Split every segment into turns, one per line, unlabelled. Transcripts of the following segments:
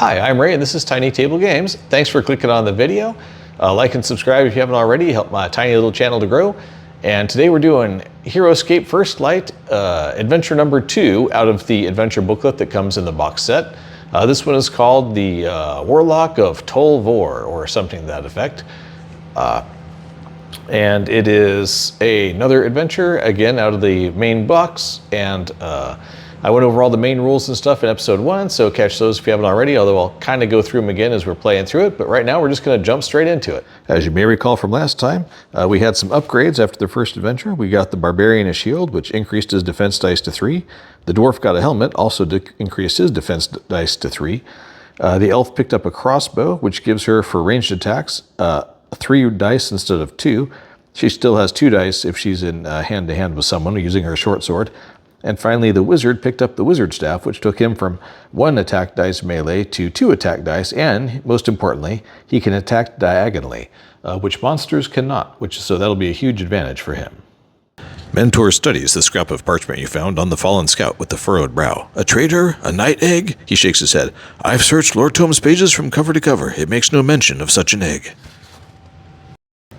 Hi, I'm Ray and this is TinyTableGames. Thanks for clicking on the video. Like and subscribe if you haven't already. Help my tiny little channel to grow. And today we're doing HeroQuest First Light, adventure number 2 out of the adventure booklet that comes in the box set. This one is called the Warlock of Tol Vor, or something to that effect. And it is another adventure, again, out of the main box. And I went over all the main rules and stuff in episode 1, so catch those if you haven't already, although I'll kind of go through them again as we're playing through it. But right now, we're just going to jump straight into it. As you may recall from last time, we had some upgrades after the first adventure. We got the Barbarian a shield, which increased his defense dice to 3. The Dwarf got a helmet, also increased his defense dice to 3. The Elf picked up a crossbow, which gives her, for ranged attacks, 3 dice instead of 2. She still has 2 dice if she's in hand-to-hand with someone using her short sword. And finally, the Wizard picked up the Wizard Staff, which took him from 1 attack dice melee to 2 attack dice, and, most importantly, he can attack diagonally, which monsters cannot, so that'll be a huge advantage for him.
Mentor studies the scrap of parchment you found on the fallen scout with the furrowed brow. A traitor? A night egg? He shakes his head. I've searched Lord Tom's pages from cover to cover. It makes no mention of such an egg.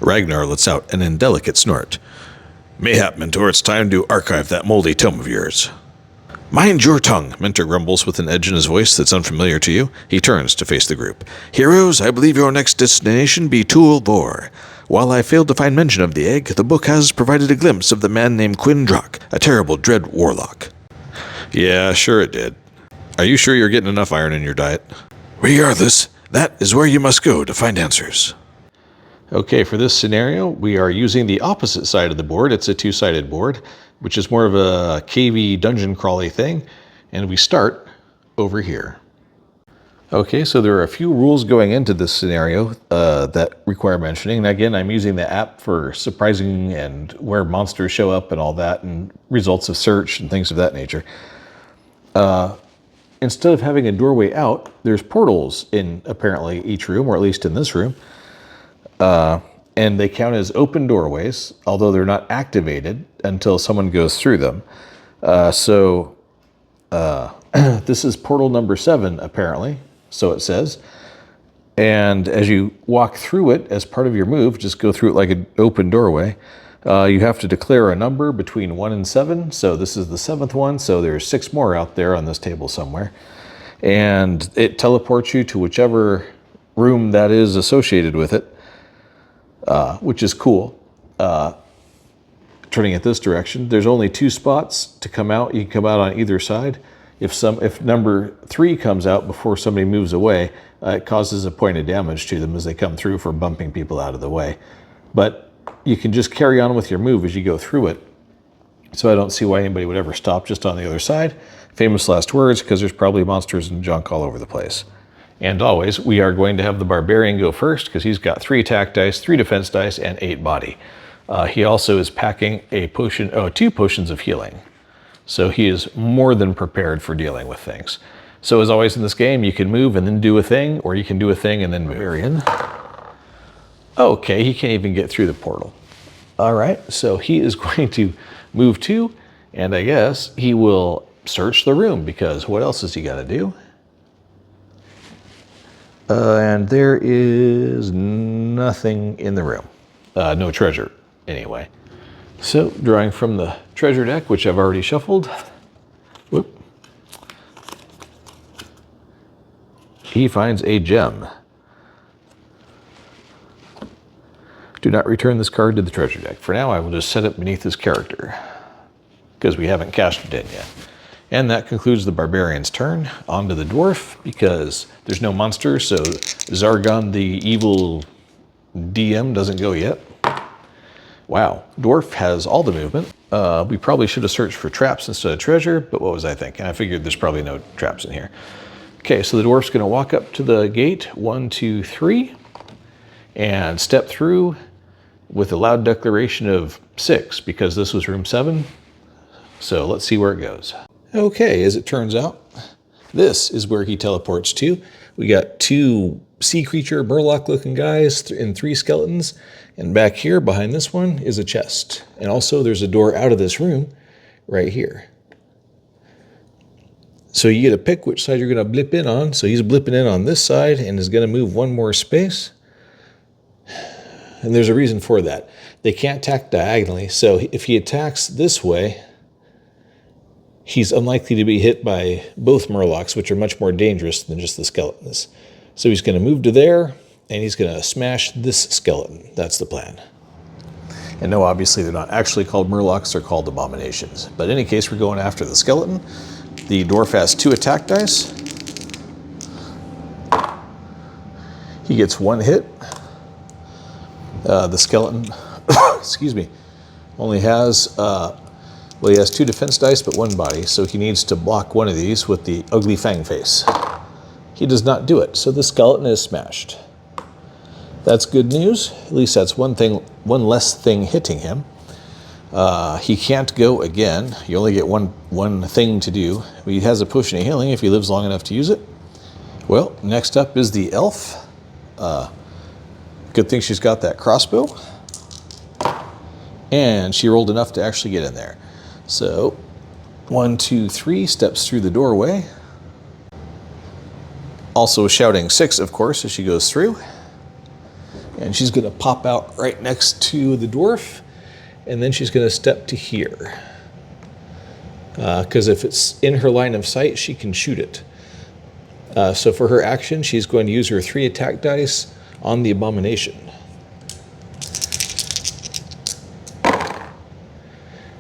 Ragnar lets out an indelicate snort. Mayhap, Mentor, it's time to archive that moldy tome of yours. Mind your tongue, Mentor grumbles with an edge in his voice that's unfamiliar to you. He turns to face the group. Heroes, I believe your next destination be Tol Vor. While I failed to find mention of the egg, the book has provided a glimpse of the man named Quinn Drock, a terrible dread warlock. Yeah, sure it did. Are you sure you're getting enough iron in your diet? Regardless, that is where you must go to find answers.
Okay, for this scenario, we are using the opposite side of the board. It's a 2-sided board, which is more of a cavey, dungeon crawly thing. And we start over here. Okay, so there are a few rules going into this scenario that require mentioning. And again, I'm using the app for surprising and where monsters show up and all that, and results of search and things of that nature. Instead of having a doorway out, there's portals in apparently each room, or at least in this room. And they count as open doorways, although they're not activated until someone goes through them. This is portal number 7, apparently, so it says. And as you walk through it as part of your move, just go through it like an open doorway. You have to declare a number between 1 and 7. So this is the 7th one, so there's 6 more out there on this table somewhere. And it teleports you to whichever room that is associated with it. Which is cool. Turning it this direction, there's only 2 spots to come out. You can come out on either side. If number 3 comes out before somebody moves away, it causes a point of damage to them as they come through for bumping people out of the way. But you can just carry on with your move as you go through it. So I don't see why anybody would ever stop just on the other side. Famous last words, because there's probably monsters and junk all over the place. And always, we are going to have the Barbarian go first because he's got 3 attack dice, 3 defense dice, and 8 body. He also is packing a potion, 2 potions of healing. So he is more than prepared for dealing with things. So as always in this game, you can move and then do a thing, or you can do a thing and then move. Okay, he can't even get through the portal. All right, so he is going to move 2, and I guess he will search the room because what else has he got to do? And there is nothing in the room. No treasure, anyway. So, drawing from the treasure deck, which I've already shuffled. Whoop. He finds a gem. Do not return this card to the treasure deck. For now, I will just set it beneath his character, because we haven't cashed it in yet. And that concludes the Barbarian's turn. On to the Dwarf, because there's no monster, so Zargon, the evil DM, doesn't go yet. Wow, Dwarf has all the movement. We probably should have searched for traps instead of treasure, but what was I thinking? I figured there's probably no traps in here. Okay, so the Dwarf's gonna walk up to the gate, 1, 2, 3, and step through with a loud declaration of 6, because this was room 7. So let's see where it goes. Okay, as it turns out, this is where he teleports to. We got 2 sea creature, Murloc-looking guys and 3 skeletons. And back here, behind this one, is a chest. And also, there's a door out of this room right here. So you get to pick which side you're going to blip in on. So he's blipping in on this side and is going to move one more space. And there's a reason for that. They can't attack diagonally. So if he attacks this way, he's unlikely to be hit by both Murlocs, which are much more dangerous than just the skeletons. So he's going to move to there, and he's going to smash this skeleton. That's the plan. And no, obviously they're not actually called Murlocs, they're called Abominations. But in any case, we're going after the skeleton. The dwarf has 2 attack dice. He gets 1 hit. The skeleton, excuse me, only has, well, he has 2 defense dice, but 1 body, so he needs to block one of these with the ugly fang face. He does not do it, so the skeleton is smashed. That's good news. At least that's one less thing hitting him. He can't go again. You only get one thing to do. He has a potion of healing if he lives long enough to use it. Well, next up is the elf. Good thing she's got that crossbow. And she rolled enough to actually get in there. So, 1, 2, 3 steps through the doorway. Also shouting 6, of course, as she goes through. And she's going to pop out right next to the dwarf. And then she's going to step to here. Because if it's in her line of sight, she can shoot it. So for her action, she's going to use her 3 attack dice on the Abomination.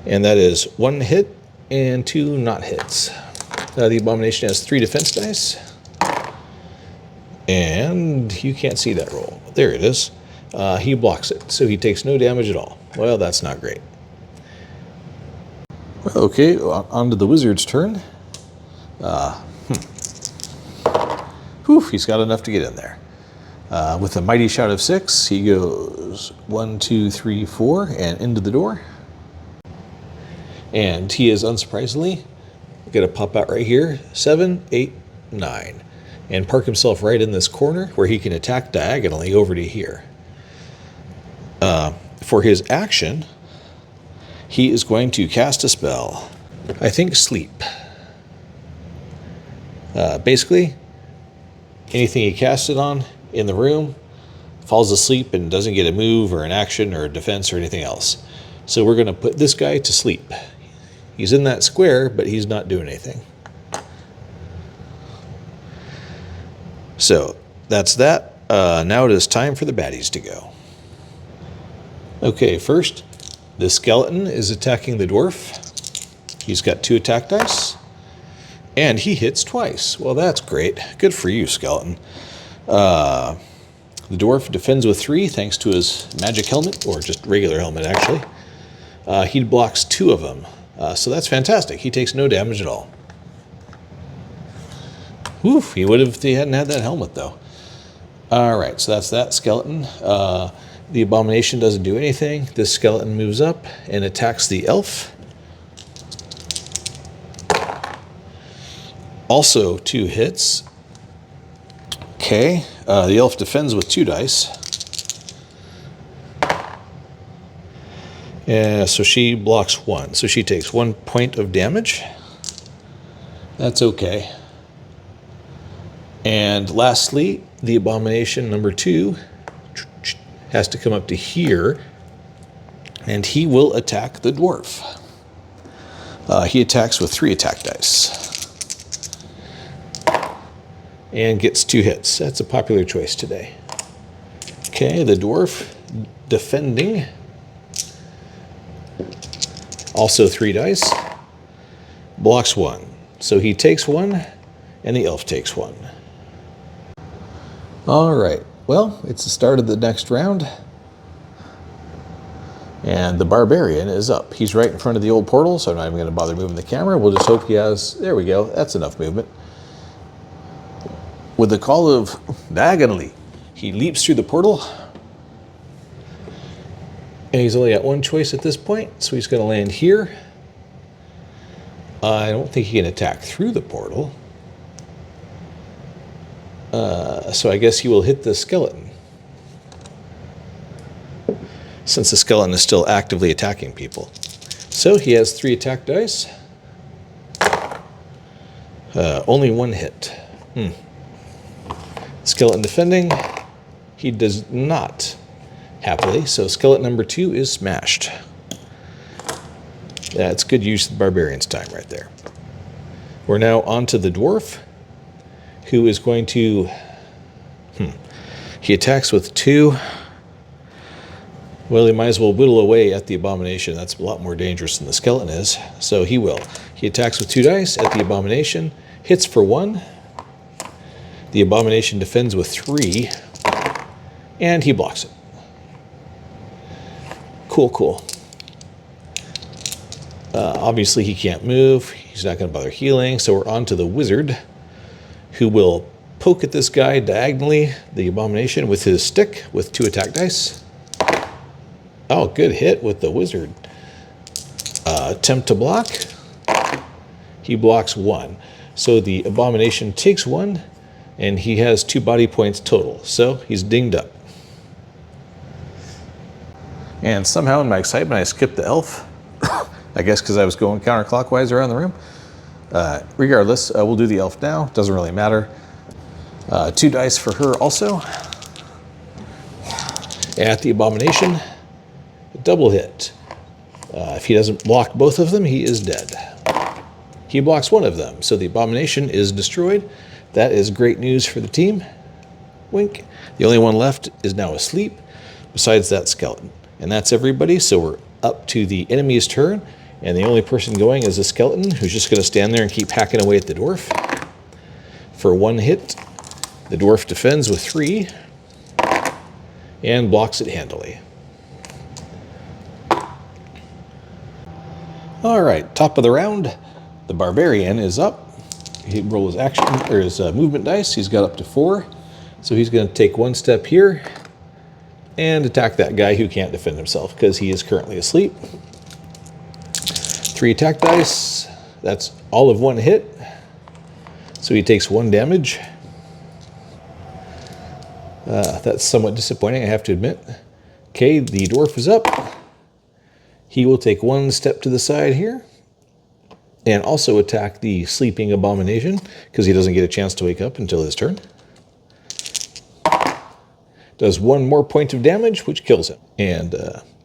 And that is 1 hit and 2 not hits. The Abomination has 3 defense dice. And you can't see that roll. There it is. He blocks it, so he takes no damage at all. Well, that's not great. Well, okay, on to the wizard's turn. He's got enough to get in there. With a mighty shout of 6, he goes 1, 2, 3, 4, and into the door. And he is, unsurprisingly, going to pop out right here, 7, 8, 9. And park himself right in this corner where he can attack diagonally over to here. For his action, he is going to cast a spell. I think sleep. Basically, anything he casts it on in the room falls asleep and doesn't get a move or an action or a defense or anything else. So we're going to put this guy to sleep. He's in that square, but he's not doing anything. So that's that. Now it is time for the baddies to go. Okay, first, the skeleton is attacking the dwarf. He's got 2 attack dice. And he hits twice. Well, that's great. Good for you, skeleton. The dwarf defends with 3 thanks to his magic helmet, or just regular helmet, actually. He blocks 2 of them. So that's fantastic. He takes no damage at all. Oof, he would have if he hadn't had that helmet, though. All right, so that's that skeleton. The Abomination doesn't do anything. This skeleton moves up and attacks the elf. Also 2 hits. Okay, the elf defends with 2 dice. Yeah, so she blocks 1. So she takes 1 point of damage. That's okay. And lastly, the Abomination number 2 has to come up to here, and he will attack the dwarf. He attacks with 3 attack dice. And gets 2 hits. That's a popular choice today. Okay, the dwarf defending. Also 3 dice. Blocks 1. So he takes 1, and the elf takes 1. All right. Well, it's the start of the next round. And the barbarian is up. He's right in front of the old portal, so I'm not even going to bother moving the camera. We'll just hope he has... There we go. That's enough movement. With the call of diagonally, he leaps through the portal. And he's only got 1 choice at this point, so he's going to land here. I don't think he can attack through the portal. So I guess he will hit the skeleton, since the skeleton is still actively attacking people. So he has 3 attack dice.
Only one hit. Skeleton defending. He does not, happily. So skeleton number 2 is smashed. That's good use of the barbarian's time right there. We're now on to the dwarf, who is going to... He attacks with 2. Well, he might as well whittle away at the abomination. That's a lot more dangerous than the skeleton is. So he will. He attacks with 2 dice at the abomination, hits for 1. The abomination defends with 3, and he blocks it. Cool, cool. Obviously, he can't move. He's not going to bother healing. So we're on to the wizard, who will poke at this guy diagonally, the abomination, with his stick with 2 attack dice. Oh, good hit with the wizard. Attempt to block. He blocks 1. So the abomination takes 1, and he has 2 body points total. So he's dinged up. And somehow in my excitement, I skipped the elf. I guess because I was going counterclockwise around the room. Regardless, we'll do the elf now. Doesn't really matter. 2 dice for her also. At the abomination, a double hit. If he doesn't block both of them, he is dead. He blocks 1 of them, so the abomination is destroyed. That is great news for the team. Wink. The only one left is now asleep, besides that skeleton. And that's everybody, so we're up to the enemy's turn, and the only person going is a skeleton who's just going to stand there and keep hacking away at the dwarf. For 1 hit, the dwarf defends with 3 and blocks it handily. All right, top of the round, the barbarian is up. He rolls his action or his movement dice. He's got up to 4, so he's going to take 1 step here and attack that guy who can't defend himself because he is currently asleep. 3 attack dice. That's all of 1 hit. So he takes 1 damage. That's somewhat disappointing, I have to admit. Okay, the dwarf is up. He will take 1 step to the side here and also attack the sleeping abomination because he doesn't get a chance to wake up until his turn. Does 1 more point of damage, which kills him. And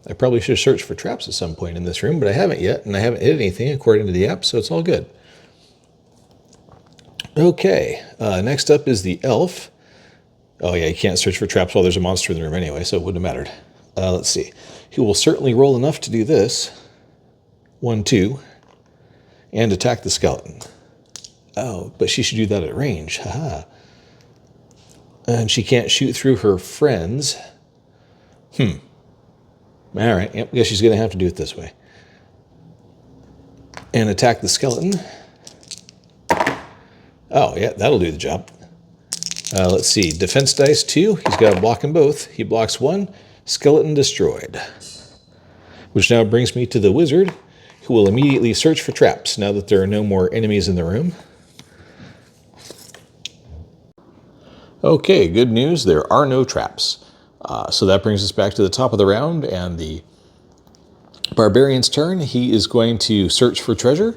I probably should have searched for traps at some point in this room, but I haven't yet, and I haven't hit anything according to the app, so it's all good. Okay, next up is the elf. Oh yeah, you can't search for traps while there's a monster in the room anyway, so it wouldn't have mattered. Let's see. He will certainly roll enough to do this. 1, 2, and attack the skeleton. Oh, but she should do that at range. Haha. And she can't shoot through her friends. All right, yep, I guess she's going to have to do it this way. And attack the skeleton. Oh, yeah, that'll do the job. Let's see, defense dice 2. He's got to block them both. He blocks 1. Skeleton destroyed. Which now brings me to the wizard, who will immediately search for traps now that there are no more enemies in the room. Okay, good news. There are no traps. So that brings us back to the top of the round and the barbarian's turn. He is going to search for treasure.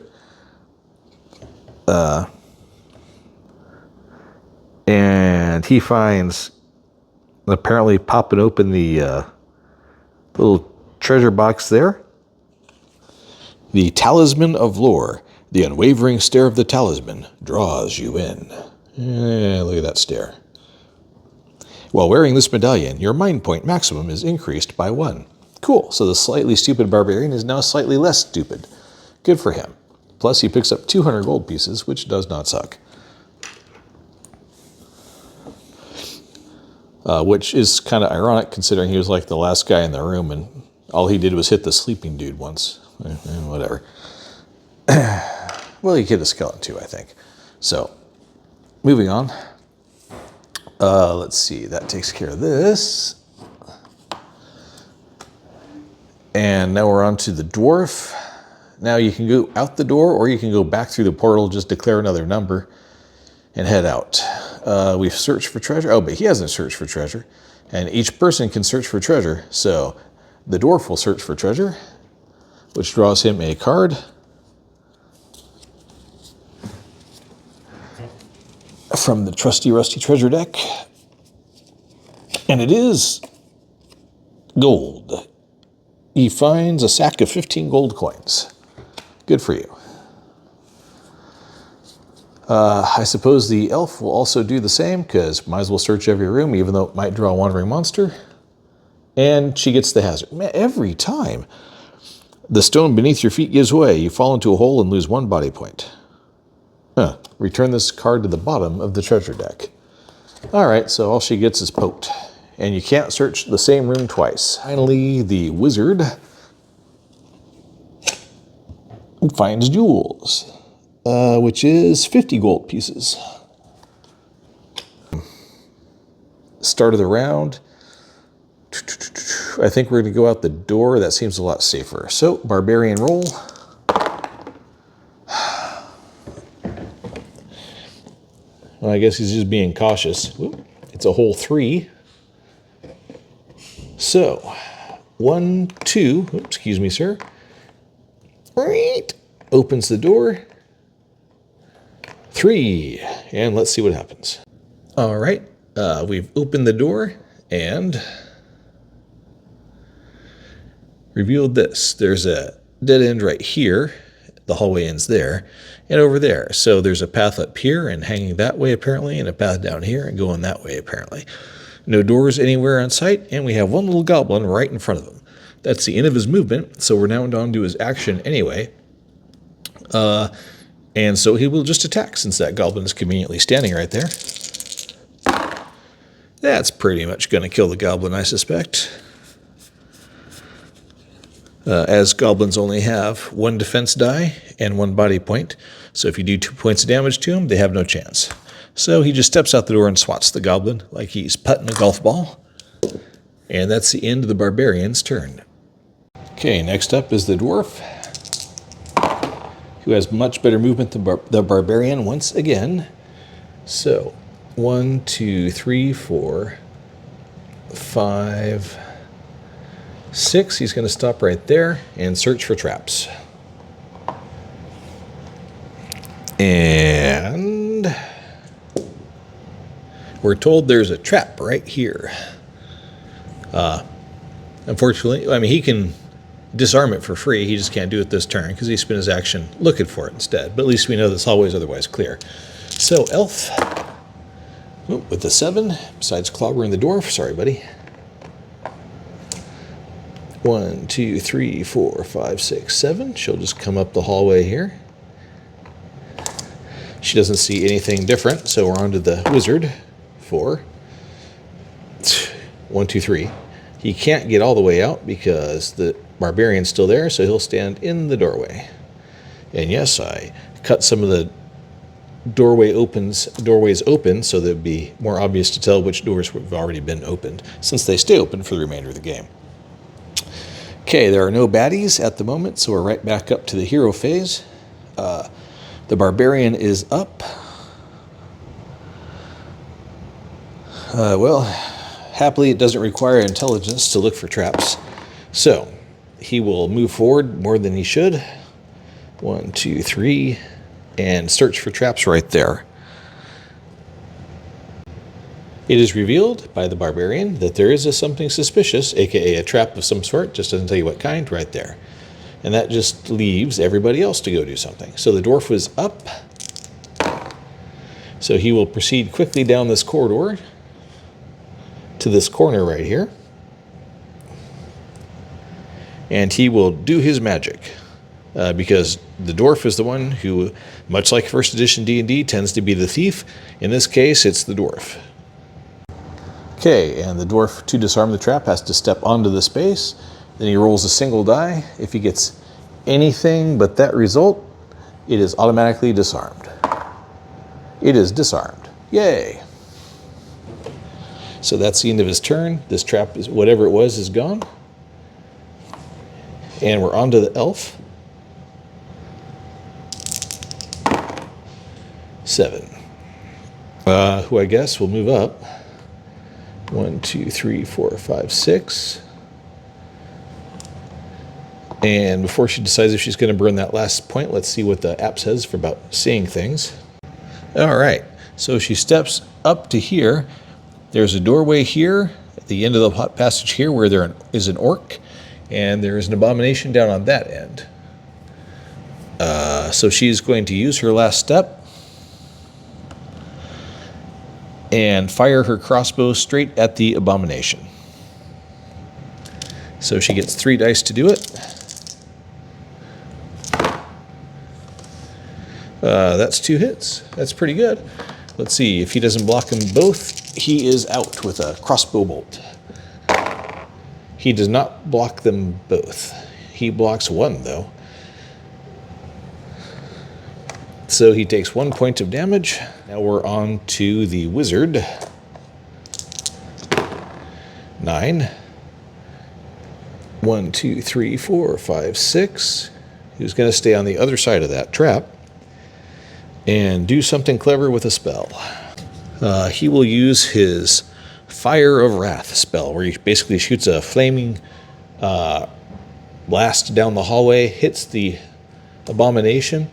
And he finds, apparently popping open the little treasure box there, the Talisman of Lore. The unwavering stare of the talisman draws you in. Look at that stare. While wearing this medallion, your mind point maximum is increased by 1. Cool, so the slightly stupid barbarian is now slightly less stupid. Good for him. Plus he picks up 200 gold pieces, which does not suck. Which is kind of ironic considering he was like the last guy in the room and all he did was hit the sleeping dude once. Whatever. Well, he hit a skeleton too, I think. So, moving on. Let's see, that takes care of this. And now we're on to the dwarf. Now you can go out the door or you can go back through the portal, just declare another number and head out. We've searched for treasure. Oh, but he hasn't searched for treasure. And each person can search for treasure. So the dwarf will search for treasure, which draws him a card.
from the trusty rusty treasure deck. And it is gold. He finds a sack of 15 gold coins. Good for you. I suppose the elf will also do the same, because might as well search every room, even though it might draw a wandering monster. And she gets the hazard. Man, every time. The stone beneath your feet gives way. You fall into a hole and lose 1 body point. Huh. Return this card to the bottom of the treasure deck. Alright, so all she gets is poked. And you can't search the same room twice. Finally, the wizard finds jewels, which is 50 gold pieces. Start of the round. I think we're going to go out the door. That seems a lot safer. So, barbarian roll. Well, I guess he's just being cautious. It's a whole 3. So, 1, 2, excuse me, sir. Right. Opens the door. 3. And let's see what happens. All right. We've opened the door and revealed this. There's a dead end right here. The hallway ends there and over there. So there's a path up here and hanging that way apparently, and a path down here and going that way apparently. No doors anywhere on sight, and we have one little goblin right in front of him. That's the end of his movement, so we're now on to his action anyway. And so he will just attack, since that goblin is conveniently standing right there. That's pretty much going to kill the goblin, I suspect. As goblins only have 1 defense die and 1 body point, so if you do 2 points of damage to him, they have no chance. So he just steps out the door and swats the goblin like he's putting a golf ball. And that's the end of the barbarian's turn. Okay, next up is the dwarf, who has much better movement than the barbarian once again. So, 1, 2, 3, 4, 5, 6. He's going to stop right there and search for traps. And we're told there's a trap right here. Unfortunately, I mean, he can disarm it for free. He just can't do it this turn because he spent his action looking for it instead. But at least we know this hallway is otherwise clear. So, elf with the 7, besides clobbering the dwarf. Sorry, buddy. 1, 2, 3, 4, 5, 6, 7. She'll just come up the hallway here. She doesn't see anything different, so we're on to the wizard. 4. 1, 2, 3. He can't get all the way out because the barbarian's still there, so he'll stand in the doorway. And yes, I cut some of the doorways open so that it'd be more obvious to tell which doors have already been opened, since they stay open for the remainder of the game. Okay, there are no baddies at the moment, so we're right back up to the hero phase. The barbarian is up. Well, happily it doesn't require intelligence to look for traps. So, he will move forward more than he should. 1, 2, 3, and search for traps right there. It is revealed by the barbarian that there is something suspicious, aka a trap of some sort, just doesn't tell you what kind, right there. And that just leaves everybody else to go do something. So the dwarf was up. So he will proceed quickly down this corridor to this corner right here. And he will do his magic. Because the dwarf is the one who, much like first edition D&D, tends to be the thief. In this case, it's the dwarf. Okay, and the dwarf, to disarm the trap, has to step onto the space. Then he rolls a single die. If he gets anything but that result, it is automatically disarmed. It is disarmed. Yay! So that's the end of his turn. This trap, is whatever it was, is gone. And we're on to the elf. 7. Who I guess will move up. 1, 2, 3, 4, 5, 6. And before she decides if she's going to burn that last point, let's see what the app says for about seeing things. All right. So she steps up to here. There's a doorway here at the end of the passage here where there is an orc, and there is an abomination down on that end. So she's going to use her last step and fire her crossbow straight at the abomination. So she gets 3 dice to do it. That's 2 hits. That's pretty good. Let's see, if he doesn't block them both, he is out with a crossbow bolt. He does not block them both. He blocks one, though. So he takes 1 point of damage. Now we're on to the wizard. 9. 1, 2, 3, 4, 5, 6. He's going to stay on the other side of that trap and do something clever with a spell. He will use his Fire of Wrath spell, where he basically shoots a flaming blast down the hallway, hits the abomination,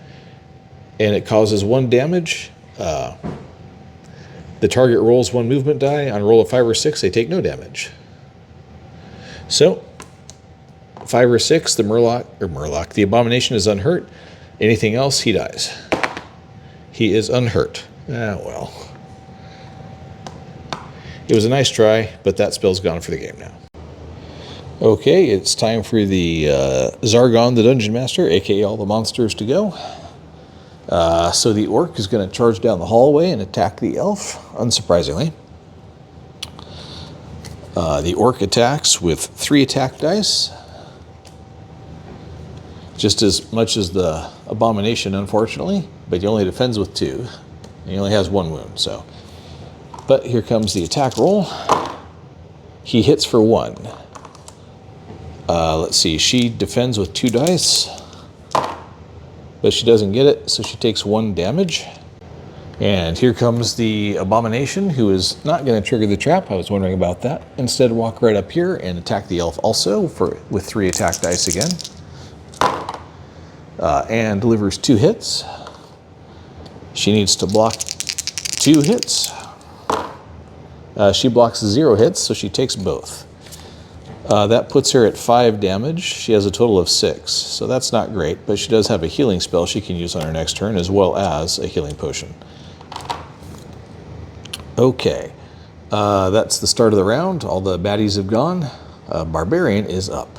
and it causes 1 damage. The target rolls 1 movement die. On a roll of 5 or 6, they take no damage. So, 5 or 6, the abomination is unhurt. Anything else, he dies. He is unhurt. Ah, well. It was a nice try, but that spell's gone for the game now. Okay, it's time for the Zargon, the Dungeon Master, aka all the monsters, to go. So the orc is going to charge down the hallway and attack the elf, unsurprisingly. The orc attacks with 3 attack dice. Just as much as the abomination, unfortunately, but he only defends with 2. He only has 1 wound, so. But here comes the attack roll. He hits for 1. Let's see, she defends with 2 dice, but she doesn't get it, so she takes 1 damage. And here comes the abomination, who is not going to trigger the trap. I was wondering about that. Instead, walk right up here and attack the elf also with 3 attack dice again. And delivers 2 hits. She needs to block 2 hits. She blocks 0 hits, so she takes both. That puts her at 5 damage. She has a total of 6, so that's not great, but she does have a healing spell she can use on her next turn, as well as a healing potion. Okay, that's the start of the round. All the baddies have gone. Barbarian is up.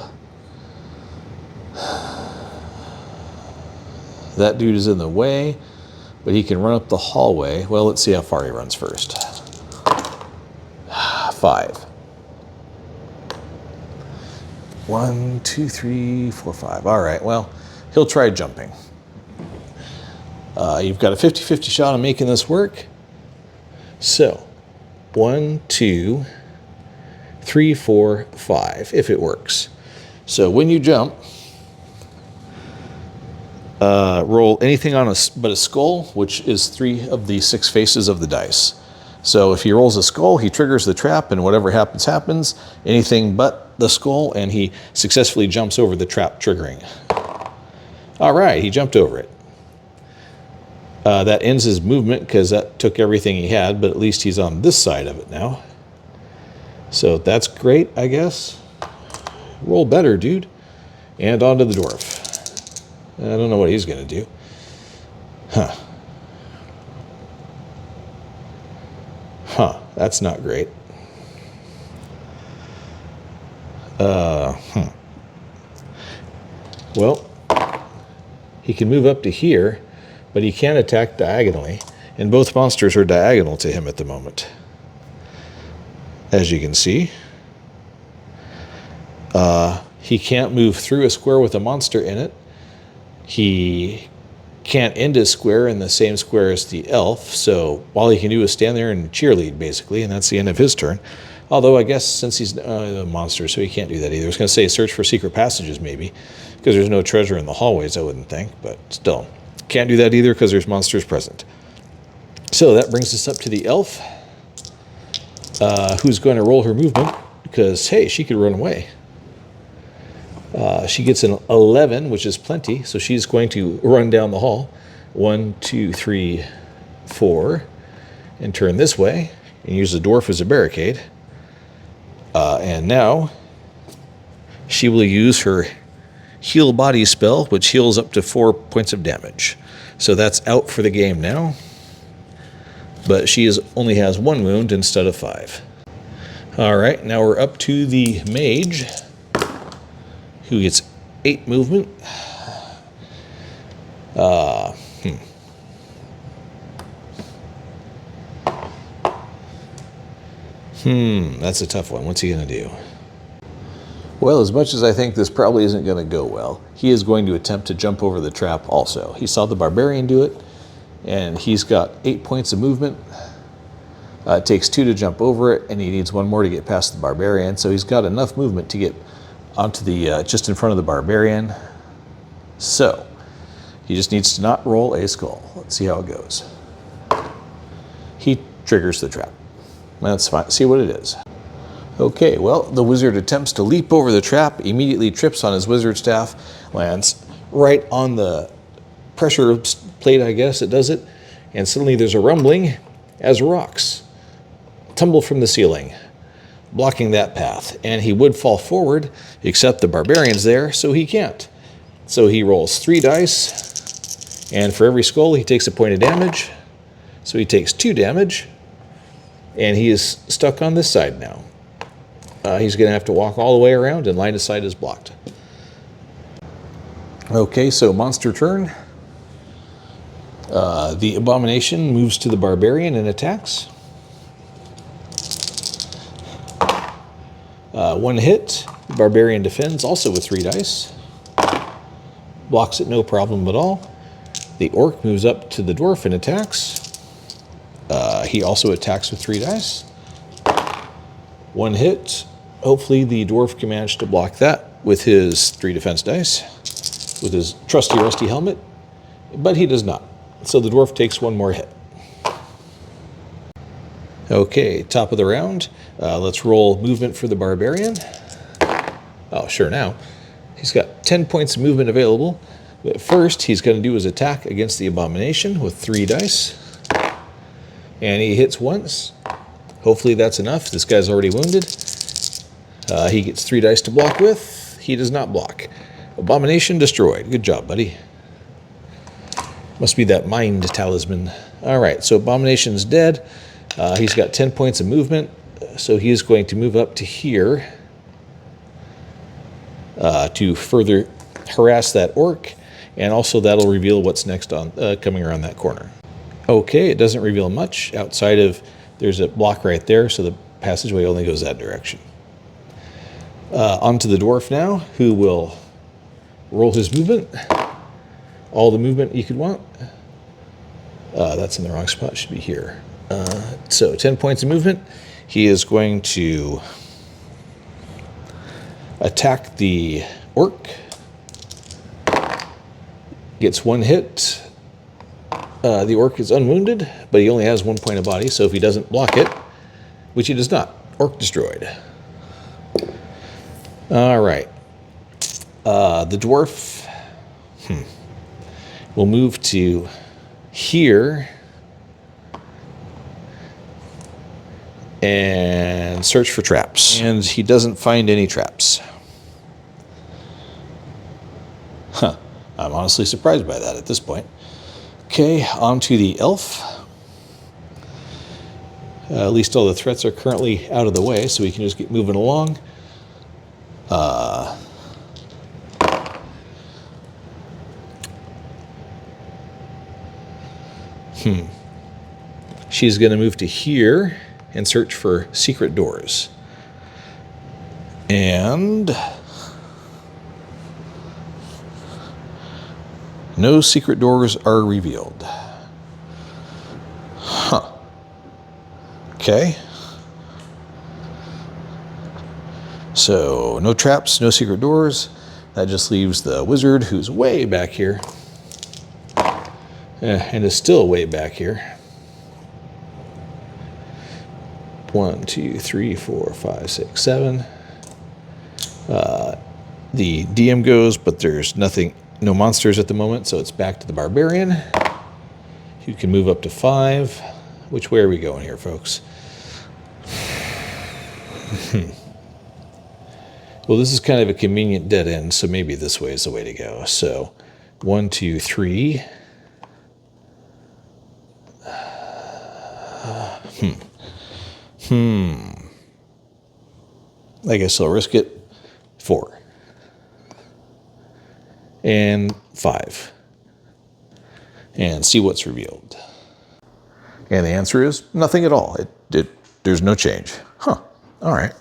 That dude is in the way, but he can run up the hallway. Well, let's see how far he runs first. 5. 1, 2, 3, 4, 5. All right, well, he'll try jumping. You've got a 50-50 shot on making this work. So, 1, 2, 3, 4, 5, if it works. So when you jump, roll anything on but a skull, which is 3 of the 6 faces of the dice. So if he rolls a skull, he triggers the trap, and whatever happens, happens. Anything but the skull, and he successfully jumps over the trap triggering. All right, he jumped over it. That ends his movement, because that took everything he had, but at least he's on this side of it now. So that's great, I guess. Roll better, dude. And onto the dwarf. I don't know what he's going to do. Huh. Huh, that's not great. Well, he can move up to here, but he can't attack diagonally, and both monsters are diagonal to him at the moment. As you can see, he can't move through a square with a monster in it. He can't end his square in the same square as the elf, so all he can do is stand there and cheerlead, basically, and that's the end of his turn. Although I guess since he's a monster, so he can't do that either. I was going to say search for secret passages, maybe, because there's no treasure in the hallways, I wouldn't think, but still. Can't do that either because there's monsters present. So that brings us up to the elf, who's going to roll her movement, because, hey, she could run away. She gets an 11, which is plenty, so she's going to run down the hall. 1, 2, 3, 4. and turn this way and use the dwarf as a barricade. And now she will use her heal body spell, which heals up to 4 points of damage. So that's out for the game now. But she only has 1 wound instead of 5. All right, now we're up to the mage, who gets 8 movement. That's a tough one. What's he going to do? Well, as much as I think this probably isn't going to go well, he is going to attempt to jump over the trap also. He saw the barbarian do it, and he's got 8 points of movement. It takes 2 to jump over it, and he needs 1 more to get past the barbarian. So he's got enough movement to get onto the just in front of the barbarian. So he just needs to not roll a skull. Let's see how it goes. He triggers the trap. That's fine. See what it is. Okay, well, the wizard attempts to leap over the trap, immediately trips on his wizard staff, lands right on the pressure plate, I guess it does it, and suddenly there's a rumbling as rocks tumble from the ceiling, blocking that path. And he would fall forward, except the barbarian's there, so he can't. So he rolls 3 dice, and for every skull he takes a point of damage. So he takes 2 damage, and he is stuck on this side now. He's going to have to walk all the way around, and line of sight is blocked. Okay, so monster turn. The abomination moves to the barbarian and attacks. 1 hit. The barbarian defends, also with 3 dice. Blocks it no problem at all. The orc moves up to the dwarf and attacks. He also attacks with 3 dice. 1 hit. Hopefully the dwarf can manage to block that with his 3 defense dice, with his trusty rusty helmet, but he does not. So the dwarf takes 1 more hit. Okay, top of the round. Let's roll movement for the barbarian. Oh, sure, now. He's got 10 points of movement available. But first, he's going to do his attack against the abomination with 3 dice. And he hits once. Hopefully that's enough. This guy's already wounded. He gets 3 dice to block with. He does not block. Abomination destroyed. Good job, buddy. Must be that mind talisman. All right, so Abomination's dead. He's got 10 points of movement, so he is going to move up to here to further harass that orc, and also that'll reveal what's next on coming around that corner. Okay, it doesn't reveal much outside of there's a block right there, so the passageway only goes that direction. Onto the dwarf now, who will roll his movement. All the movement you could want. That's in the wrong spot, should be here. So 10 points of movement. He is going to attack the orc. Gets 1 hit. The orc is unwounded, but he only has 1 point of body, so if he doesn't block it, which he does not, orc destroyed. All right. The dwarf will move to here and search for traps. And he doesn't find any traps. Huh. I'm honestly surprised by that at this point. Okay, on to the elf. At least all the threats are currently out of the way, so we can just get moving along. She's going to move to here and search for secret doors. And no secret doors are revealed. Huh. Okay. So no traps, no secret doors. That just leaves the wizard, who's way back here. And is still way back here. 1, 2, 3, 4, 5, 6, 7. The DM goes, but there's nothing, no monsters at the moment, so it's back to the barbarian. You can move up to 5.
Which way are we going here, folks? Well, this is kind of a convenient dead end, so maybe this way is the way to go. So, 1, 2, 3. I guess I'll risk it. 4. And 5. And see what's revealed. And the answer is nothing at all. There's no change. Huh. All right.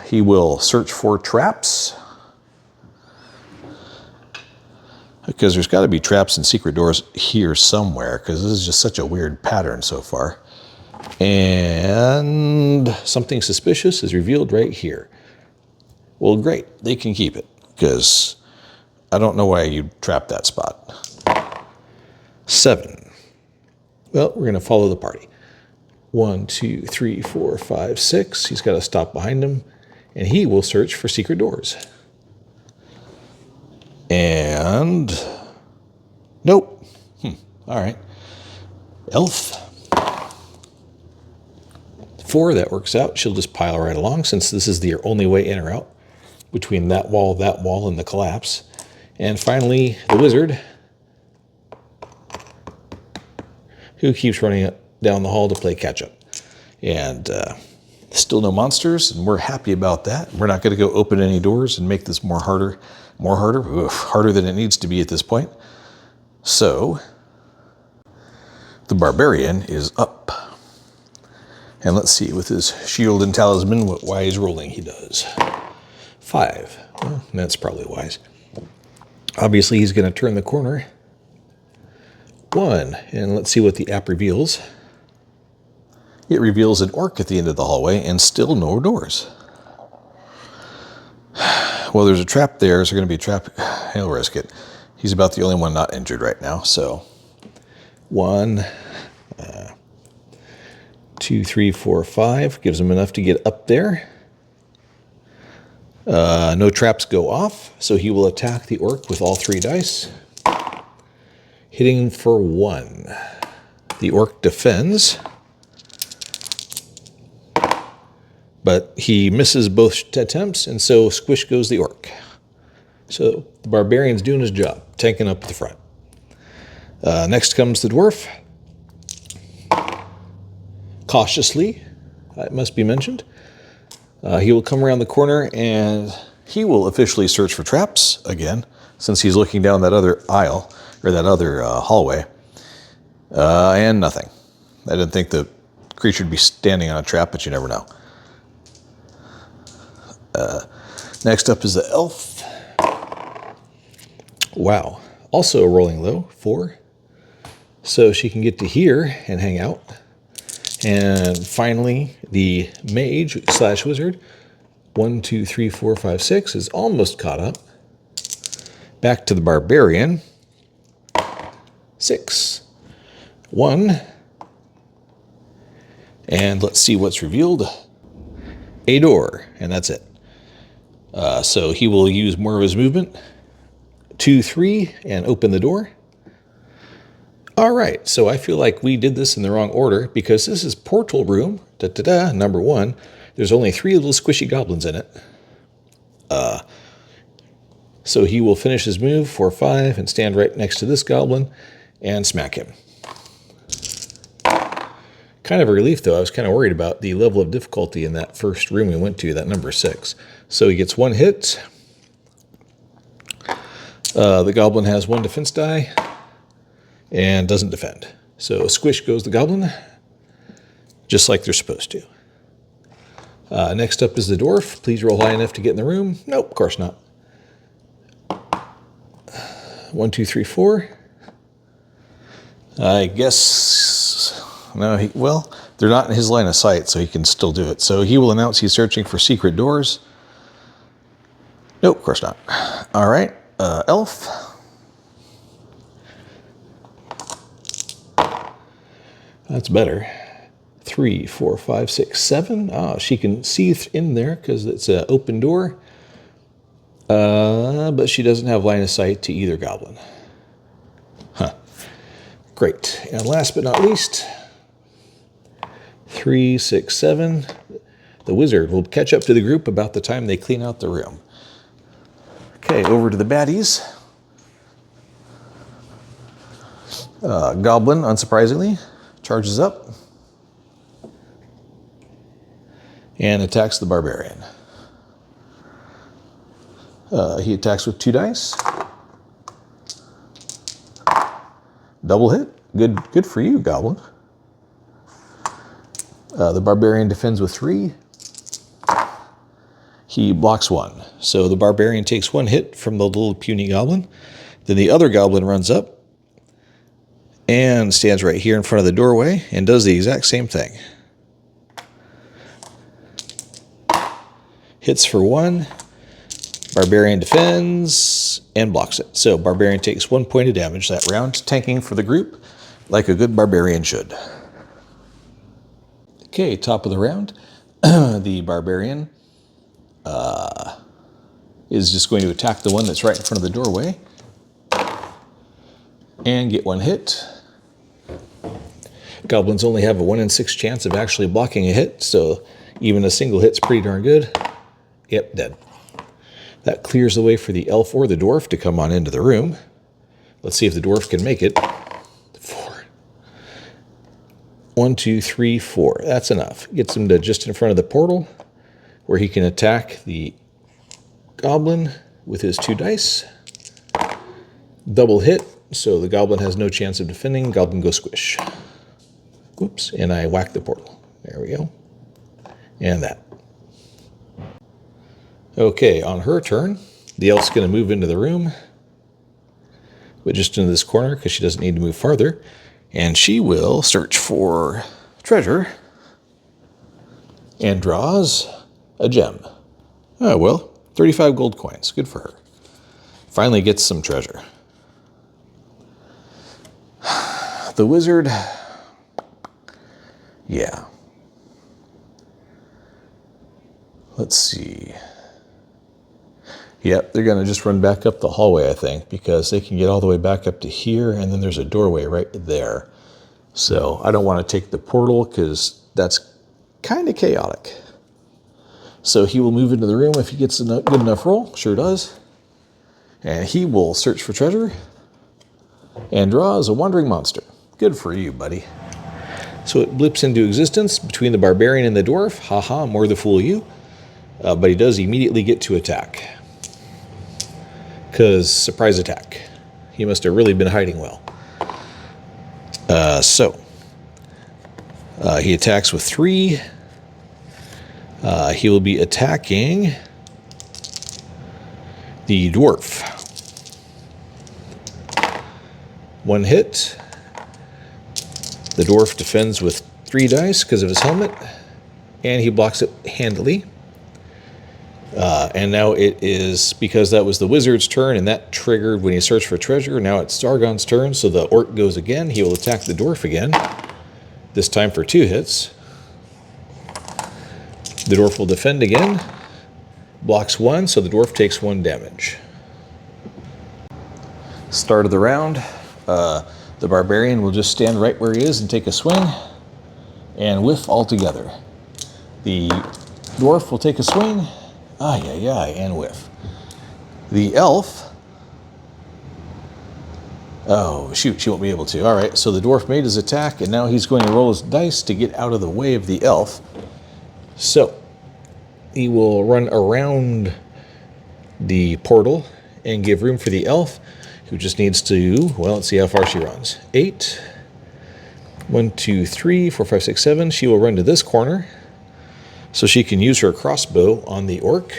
He will search for traps. Because there's got to be traps and secret doors here somewhere, because this is just such a weird pattern so far. And something suspicious is revealed right here. Well, great. They can keep it, because I don't know why you trapped that spot. 7. Well, we're going to follow the party. 1, 2, 3, 4, 5, 6. He's got to stop behind him, and he will search for secret doors. And nope. All right. Elf. 4, that works out. She'll just pile right along, since this is the only way in or out between that wall, and the collapse. And finally, the wizard, who keeps running down the hall to play catch-up. And still no monsters, and we're happy about that. We're not going to go open any doors and make this harder than it needs to be at this point. So, the barbarian is up. And let's see, with his shield and talisman, what wise rolling he does. 5. Well, that's probably wise. Obviously, he's going to turn the corner. 1, and let's see what the app reveals. It reveals an orc at the end of the hallway, and still no doors. Well, there's a trap there. Is there going to be a trap? He'll risk it. He's about the only one not injured right now, so 1, 2, 3, 4, 5. Gives him enough to get up there. No traps go off, so he will attack the orc with all 3 dice. Hitting for 1. The orc defends, but he misses both attempts, and so squish goes the orc. So the barbarian's doing his job, tanking up the front. Next comes the dwarf. Cautiously, it must be mentioned. He will come around the corner, and he will officially search for traps again, since he's looking down that other aisle, or that other hallway. And nothing. I didn't think the creature would be standing on a trap, but you never know. Next up is the elf. Wow. Also rolling low, 4. So she can get to here and hang out. And finally, the mage / wizard. 1, 2, 3, 4, 5, 6 is almost caught up. Back to the barbarian. 6. 1. And let's see what's revealed. A door, and that's it. So he will use more of his movement. 2, 3, and open the door. All right, so I feel like we did this in the wrong order, because this is portal room, number 1. There's only 3 little squishy goblins in it. So he will finish his move, 4, 5, and stand right next to this goblin and smack him. Kind of a relief, though. I was kind of worried about the level of difficulty in that first room we went to, that number 6. So he gets 1 hit. The goblin has 1 defense die and doesn't defend. So squish goes the goblin, just like they're supposed to. Next up is the dwarf. Please roll high enough to get in the room. Nope, of course not. 1, 2, 3, 4. I guess, no, well, they're not in his line of sight, so he can still do it. So he will announce he's searching for secret doors. Nope, of course not. All right, elf. That's better. 3, 4, 5, 6, 7. Ah, she can see in there because it's an open door. But she doesn't have line of sight to either goblin. Huh.
Great. And last but not least, 3, 6, 7. The wizard will catch up to the group about the time they clean out the room. Okay, over to the baddies. Goblin, unsurprisingly, charges up and attacks the barbarian. He attacks with 2 dice. Double hit. Good for you, Goblin. The barbarian defends with 3. He blocks 1. So the barbarian takes 1 hit from the little puny goblin. Then the other goblin runs up and stands right here in front of the doorway and does the exact same thing. Hits for 1. Barbarian defends and blocks it. So barbarian takes 1 point of damage that round, tanking for the group like a good barbarian should. Okay, top of the round. The barbarian is just going to attack the one that's right in front of the doorway and get 1 hit. Goblins only have a 1 in 6 chance of actually blocking a hit, so even a single hit's pretty darn good. Yep, dead. That clears the way for the elf or the dwarf to come on into the room. Let's see if the dwarf can make it. 4. 1, 2, 3, 4. That's enough. Gets him to just in front of the portal where he can attack the goblin with his 2 dice. Double hit, so the goblin has no chance of defending. Goblin goes squish. Whoops, and I whack the portal. There we go. And that. Okay, on her turn, the elf's going to move into the room, but just into this corner because she doesn't need to move farther. And she will search for treasure and draws a gem. Oh, well, 35 gold coins. Good for her. Finally gets some treasure. The wizard, yeah. Let's see. Yep, they're going to just run back up the hallway, I think, because they can get all the way back up to here, and then there's a doorway right there. So I don't want to take the portal because that's kind of chaotic. So he will move into the room if he gets a good enough roll. Sure does. And he will search for treasure and draws a wandering monster. Good for you, buddy. So it blips into existence between the barbarian and the dwarf. Haha, more the fool you. But he does immediately get to attack. Because surprise attack. He must have really been hiding well. He attacks with 3. He will be attacking the dwarf. 1 hit. The dwarf defends with 3 dice because of his helmet, and he blocks it handily. And now it is, because that was the wizard's turn, and that triggered when he searched for treasure, now it's Sargon's turn, so the orc goes again. He will attack the dwarf again, this time for 2 hits. The dwarf will defend again, blocks 1, so the dwarf takes 1 damage. Start of the round, the barbarian will just stand right where he is and take a swing, and whiff altogether. The dwarf will take a swing, and whiff. The elf, oh shoot, she won't be able to. All right, so the dwarf made his attack, and now he's going to roll his dice to get out of the way of the elf. So he will run around the portal and give room for the elf, who just needs to, well, let's see how far she runs. 8, 1, 2, 3, 4, 5, 6, 7. She will run to this corner so she can use her crossbow on the orc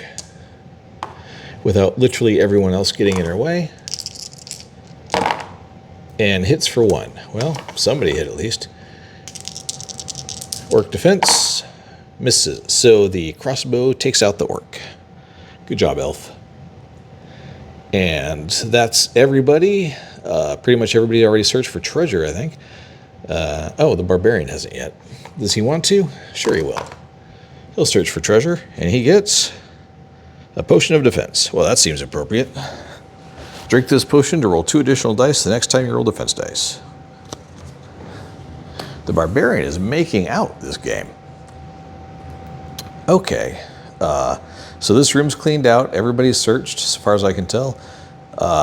without literally everyone else getting in her way. And hits for 1. Well, somebody hit at least. Orc defense misses. So the crossbow takes out the orc. Good job, elf. And that's everybody. Pretty much everybody already searched for treasure, I think. Oh, the barbarian hasn't yet. Does he want to? Sure he will. He'll search for treasure, and he gets a potion of defense. Well, that seems appropriate. Drink this potion to roll 2 additional dice the next time you roll defense dice. The Barbarian is making out this game. Okay, so this room's cleaned out. Everybody's searched, as far as I can tell.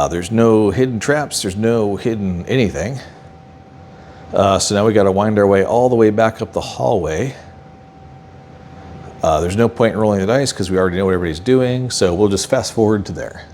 There's no hidden traps. There's no hidden anything. So now we got to wind our way all the way back up the hallway. There's no point in rolling the dice because we already know what everybody's doing. So we'll just fast forward to there.